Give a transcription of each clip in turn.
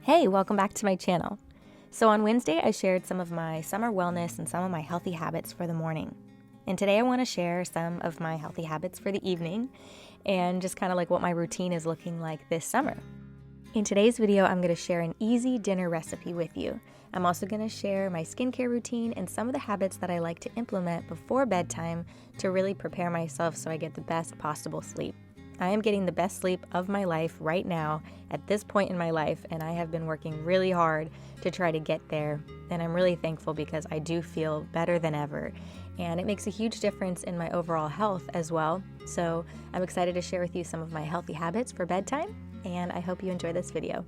Hey, welcome back to my channel. So on Wednesday, I shared some of my summer wellness and some of my healthy habits for the morning. And today I want to share some of my healthy habits for the evening and just kind of like what my routine is looking like this summer. In today's video, I'm going to share an easy dinner recipe with you. I'm also going to share my skincare routine and some of the habits that I like to implement before bedtime to really prepare myself so I get the best possible sleep. I am getting the best sleep of my life right now at this point in my life, and I have been working really hard to try to get there, and I'm really thankful because I do feel better than ever, and it makes a huge difference in my overall health as well. So I'm excited to share with you some of my healthy habits for bedtime, and I hope you enjoy this video.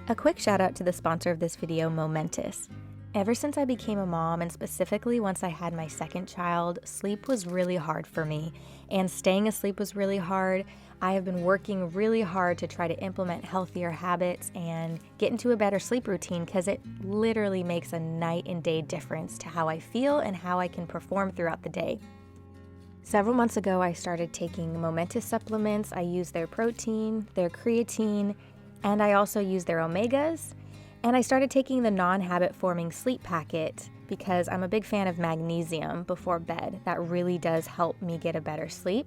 A quick shout out to the sponsor of this video, Momentous. Ever since I became a mom, and specifically once I had my second child, sleep was really hard for me, and staying asleep was really hard. I have been working really hard to try to implement healthier habits and get into a better sleep routine because it literally makes a night and day difference to how I feel and how I can perform throughout the day. Several months ago, I started taking Momentous supplements. I use their protein, their creatine, and I also use their omegas. And I started taking the non-habit forming sleep packet because I'm a big fan of magnesium before bed. That really does help me get a better sleep.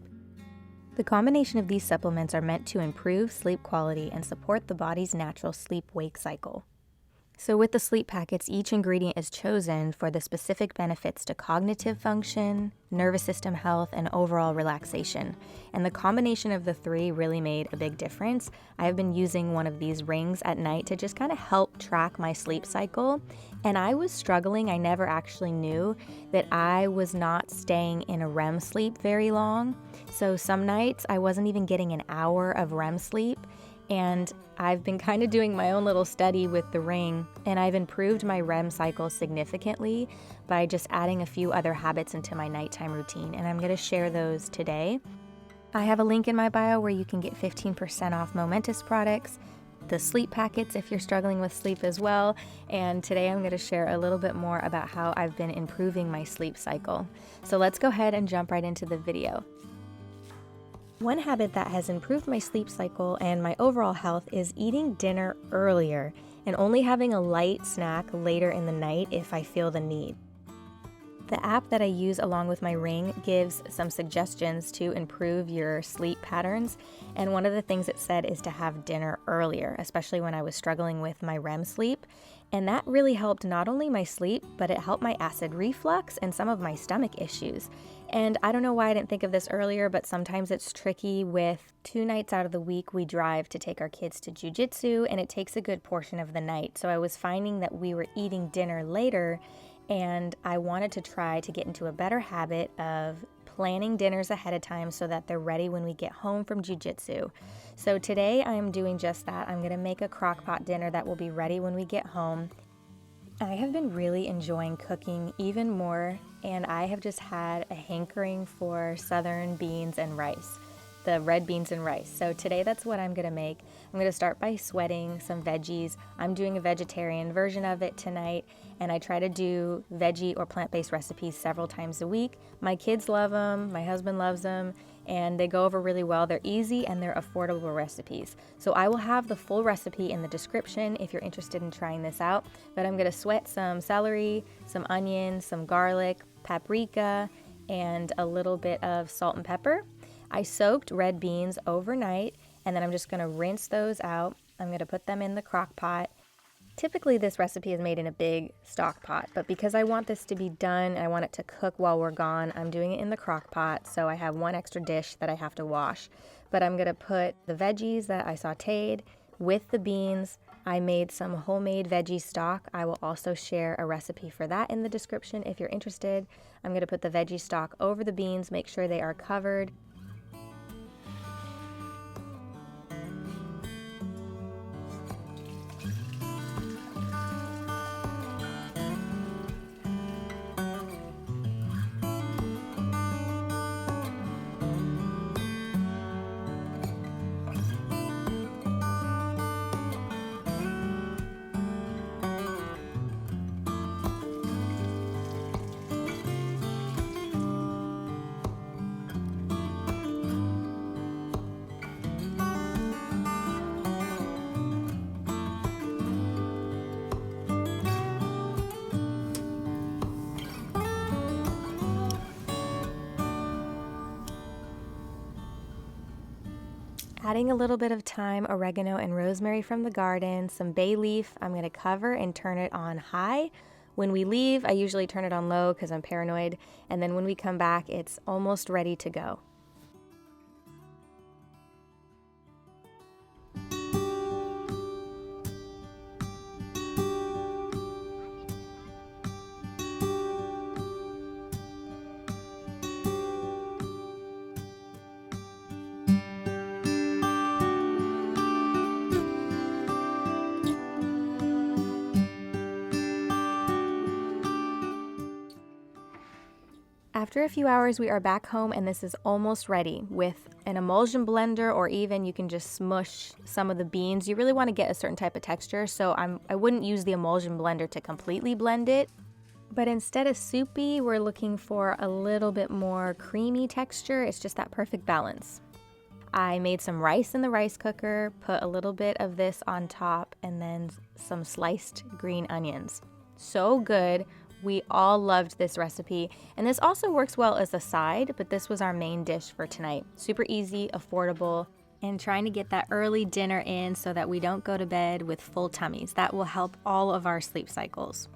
The combination of these supplements are meant to improve sleep quality and support the body's natural sleep-wake cycle. So with the sleep packets, each ingredient is chosen for the specific benefits to cognitive function, nervous system health, and overall relaxation. And the combination of the three really made a big difference. I have been using one of these rings at night to just kind of help track my sleep cycle. And I was struggling. I never actually knew that I was not staying in a REM sleep very long. So some nights I wasn't even getting an hour of REM sleep. And I've been kind of doing my own little study with the ring, and I've improved my REM cycle significantly by just adding a few other habits into my nighttime routine, and I'm going to share those today. I have a link in my bio where you can get 15% off Momentous products, the sleep packets if you're struggling with sleep as well, and today I'm going to share a little bit more about how I've been improving my sleep cycle. So let's go ahead and jump right into the video. One habit that has improved my sleep cycle and my overall health is eating dinner earlier and only having a light snack later in the night if I feel the need. The app that I use along with my ring gives some suggestions to improve your sleep patterns, and one of the things it said is to have dinner earlier, especially when I was struggling with my REM sleep, and that really helped not only my sleep, but it helped my acid reflux and some of my stomach issues. And I don't know why I didn't think of this earlier, but sometimes it's tricky with 2 nights out of the week we drive to take our kids to jiu-jitsu, and it takes a good portion of the night. So I was finding that we were eating dinner later, and I wanted to try to get into a better habit of planning dinners ahead of time so that they're ready when we get home from jiu-jitsu. So today I'm doing just that. I'm going to make a crock pot dinner that will be ready when we get home. I have been really enjoying cooking even more, and I have just had a hankering for southern beans and rice, the red beans and rice. So today that's what I'm going to make. I'm going to start by sweating some veggies. I'm doing a vegetarian version of it tonight, and I try to do veggie or plant-based recipes several times a week. My kids love them, my husband loves them, and they go over really well. They're easy and they're affordable recipes. So I will have the full recipe in the description if you're interested in trying this out. But I'm going to sweat some celery, some onions, some garlic, paprika, and a little bit of salt and pepper. I soaked red beans overnight, and then I'm just going to rinse those out. I'm going to put them in the crock pot. Typically this recipe is made in a big stock pot, but because I want this to be done and I want it to cook while we're gone, I'm doing it in the crock pot, so I have one extra dish that I have to wash. But I'm going to put the veggies that I sauteed with the beans. I made some homemade veggie stock. I will also share a recipe for that in the description if you're interested. I'm going to put the veggie stock over the beans, make sure they are covered. Adding a little bit of thyme, oregano, and rosemary from the garden, some bay leaf. I'm going to cover and turn it on high. When we leave, I usually turn it on low because I'm paranoid, and then when we come back, it's almost ready to go. After a few hours, we are back home and this is almost ready. With an emulsion blender, or even you can just smush some of the beans. You really want to get a certain type of texture, so I wouldn't use the emulsion blender to completely blend it. But instead of soupy, we're looking for a little bit more creamy texture. It's just that perfect balance. I made some rice in the rice cooker, put a little bit of this on top, and then some sliced green onions. So good. We all loved this recipe, and this also works well as a side, but this was our main dish for tonight. Super easy, affordable, and trying to get that early dinner in so that we don't go to bed with full tummies. That will help all of our sleep cycles.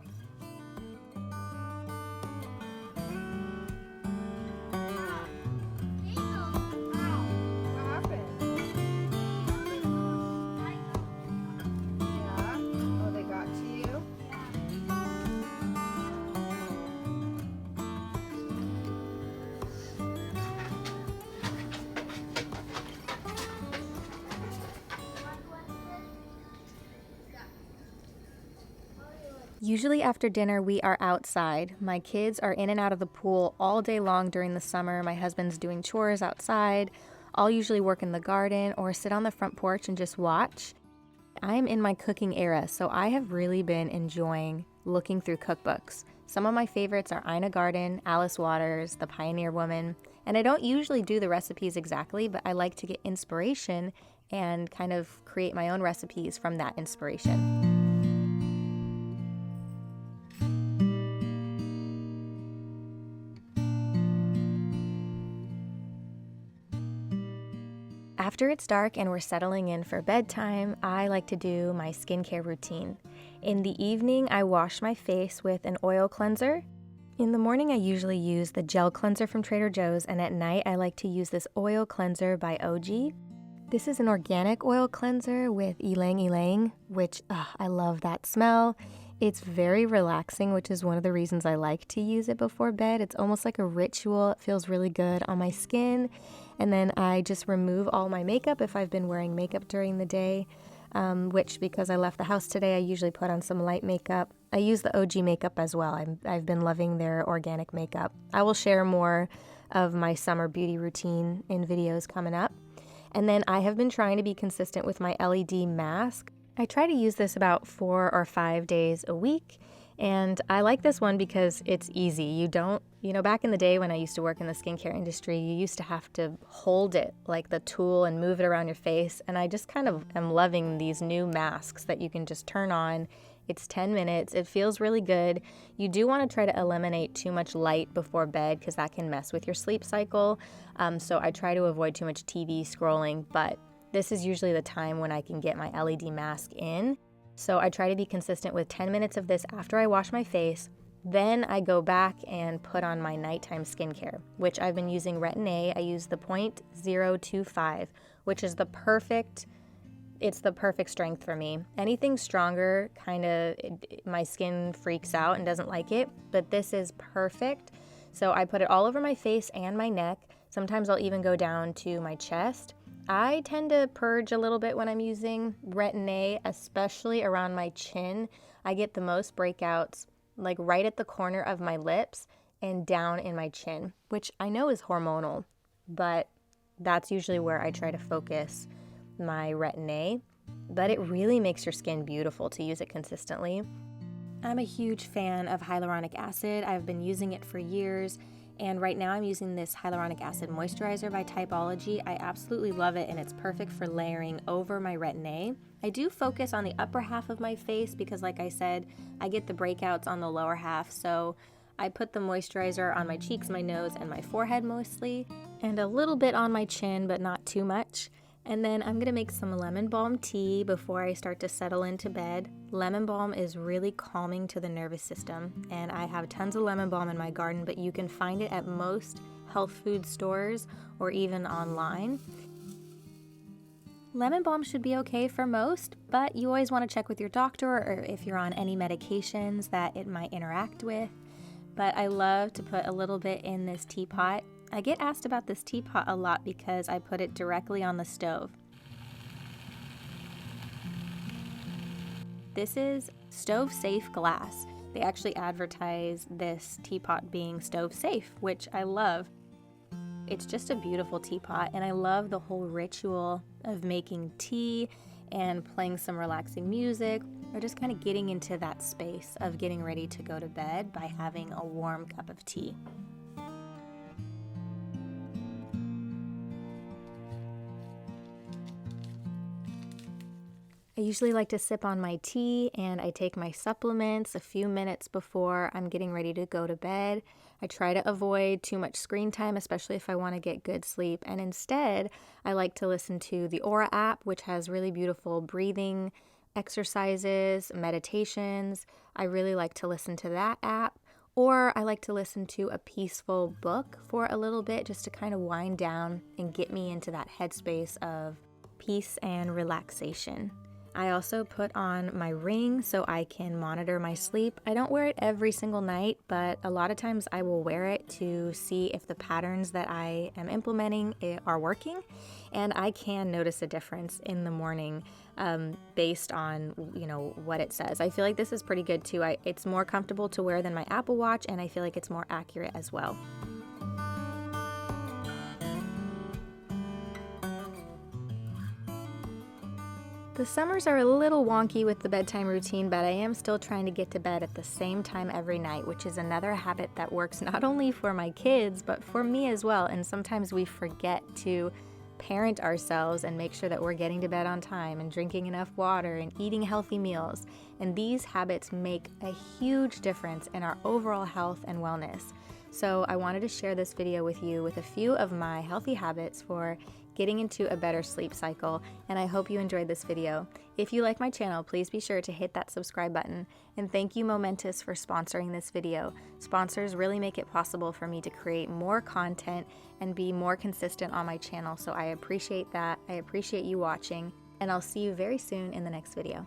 Usually after dinner, we are outside. My kids are in and out of the pool all day long during the summer. My husband's doing chores outside. I'll usually work in the garden or sit on the front porch and just watch. I am in my cooking era, so I have really been enjoying looking through cookbooks. Some of my favorites are Ina Garten, Alice Waters, The Pioneer Woman, and I don't usually do the recipes exactly, but I like to get inspiration and kind of create my own recipes from that inspiration. After it's dark and we're settling in for bedtime, I like to do my skincare routine. In the evening, I wash my face with an oil cleanser. In the morning, I usually use the gel cleanser from Trader Joe's, and at night, I like to use this oil cleanser by OG. This is an organic oil cleanser with ylang ylang, which I love that smell. It's very relaxing, which is one of the reasons I like to use it before bed. It's almost like a ritual. It feels really good on my skin. And then I just remove all my makeup if I've been wearing makeup during the day, which, because I left the house today, I usually put on some light makeup. I use the OG makeup as well. I've been loving their organic makeup. I will share more of my summer beauty routine in videos coming up. And then I have been trying to be consistent with my LED mask. I try to use this about 4 or 5 days a week, and I like this one because it's easy. You don't, back in the day when I used to work in the skincare industry, you used to have to hold it like the tool and move it around your face, and I just kind of am loving these new masks that you can just turn on. It's 10 minutes. It feels really good. You do want to try to eliminate too much light before bed because that can mess with your sleep cycle, so I try to avoid too much TV scrolling, but this is usually the time when I can get my LED mask in. So I try to be consistent with 10 minutes of this after I wash my face. Then I go back and put on my nighttime skincare, which I've been using Retin-A. I use the 0.025, which is the perfect strength for me. Anything stronger, my skin freaks out and doesn't like it, but this is perfect. So I put it all over my face and my neck. Sometimes I'll even go down to my chest. I tend to purge a little bit when I'm using Retin-A, especially around my chin. I get the most breakouts like right at the corner of my lips and down in my chin, which I know is hormonal, but that's usually where I try to focus my Retin-A. But it really makes your skin beautiful to use it consistently. I'm a huge fan of hyaluronic acid. I've been using it for years. And right now I'm using this hyaluronic acid moisturizer by Typology. I absolutely love it, and it's perfect for layering over my Retin-A. I do focus on the upper half of my face because, like I said, I get the breakouts on the lower half. So I put the moisturizer on my cheeks, my nose, and my forehead mostly, and a little bit on my chin, but not too much. And then I'm gonna make some lemon balm tea before I start to settle into bed. Lemon balm is really calming to the nervous system, and I have tons of lemon balm in my garden, but you can find it at most health food stores or even online. Lemon balm should be okay for most, but you always want to check with your doctor or if you're on any medications that it might interact with. But I love to put a little bit in this teapot. I get asked about this teapot a lot because I put it directly on the stove. This is stove safe glass. They actually advertise this teapot being stove safe, which I love. It's just a beautiful teapot, and I love the whole ritual of making tea and playing some relaxing music, or just kind of getting into that space of getting ready to go to bed by having a warm cup of tea. I usually like to sip on my tea, and I take my supplements a few minutes before I'm getting ready to go to bed. I try to avoid too much screen time, especially if I want to get good sleep. And instead, I like to listen to the Aura app, which has really beautiful breathing exercises, meditations. I really like to listen to that app. Or I like to listen to a peaceful book for a little bit just to kind of wind down and get me into that headspace of peace and relaxation. I also put on my ring so I can monitor my sleep. I don't wear it every single night, but a lot of times I will wear it to see if the patterns that I am implementing are working, and I can notice a difference in the morning based on what it says. I feel like this is pretty good too. It's more comfortable to wear than my Apple Watch, and I feel like it's more accurate as well. The summers are a little wonky with the bedtime routine, but I am still trying to get to bed at the same time every night, which is another habit that works not only for my kids, but for me as well. And sometimes we forget to parent ourselves and make sure that we're getting to bed on time and drinking enough water and eating healthy meals. And these habits make a huge difference in our overall health and wellness. So I wanted to share this video with you with a few of my healthy habits for getting into a better sleep cycle, and I hope you enjoyed this video. If you like my channel, please be sure to hit that subscribe button, and thank you Momentous for sponsoring this video. Sponsors really make it possible for me to create more content and be more consistent on my channel, so I appreciate that. I appreciate you watching, and I'll see you very soon in the next video.